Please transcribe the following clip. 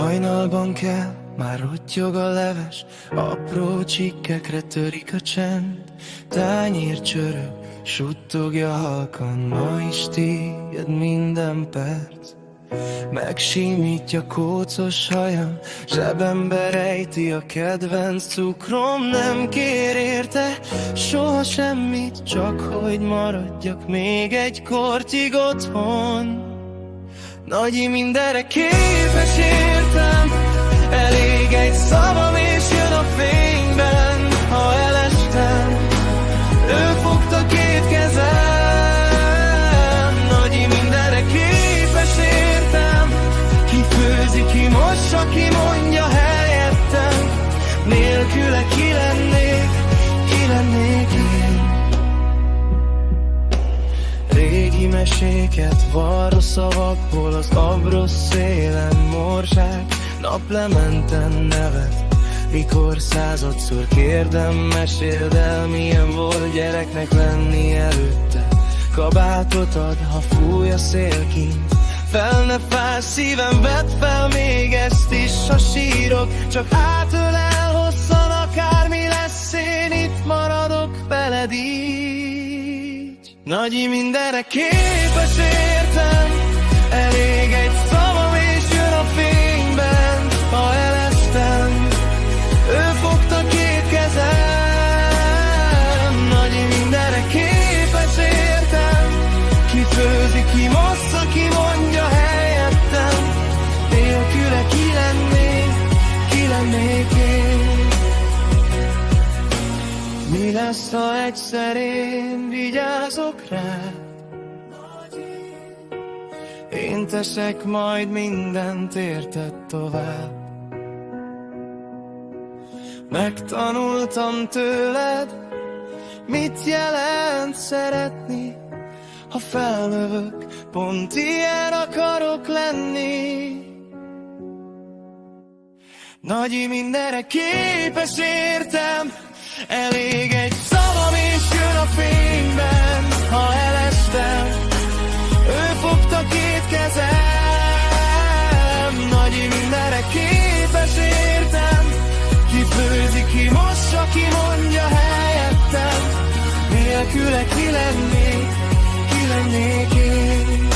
Hajnalban kell, már rottyog a leves, apró csikkekre törik a csend. Tányér csörög, suttogja halkan, ma is tiéd minden perc. Megsímítja kócos hajam, zsebembe rejti a kedvenc cukrom. Nem kér érte soha semmit, csak hogy maradjak még egy kortig otthon. Nagyi mindenre képes értem, elég egy szavam és jön a fényben. Ha elestem, ő fogta két kezem. Nagyi mindenre képes értem, ki főzi, ki mossa, ki mondja helyettem. Nélküle ki lennék én. Régi meséket varró szavakból, az abrosz szélen morzsák, naplementen nevet. Mikor századszor kérdem, meséld el, milyen volt gyereknek lenni előtte. Kabátot ad, ha fúj a szél kint, fel ne fáj szívem, vedd fel még ezt is. Ha sírok, csak átölel hosszan, akármi lesz, én itt maradok veled így. Nagyi mindenre képes értem, elég egy szavam és jön a fényben. Ha elestem, ő fogta két kezem. Nagyi mindenre képes értem, ki főzi, ki mossza, ki mondja helyettem. Nélküle ki lennék én. Mi lesz, ha egyszer én vigyázok rád? Én teszek majd mindent érted tovább. Megtanultam tőled, mit jelent szeretni. Ha felnövök, pont ilyen akarok lenni. Nagyi mindenre képes értem, elég egy szavam és jön a fényben. Ha elestem, ő fogta két kezem. Nagyi mindenre képes értem, ki főzi, ki mossa, ki mondja helyettem. Nélküle ki lennék én.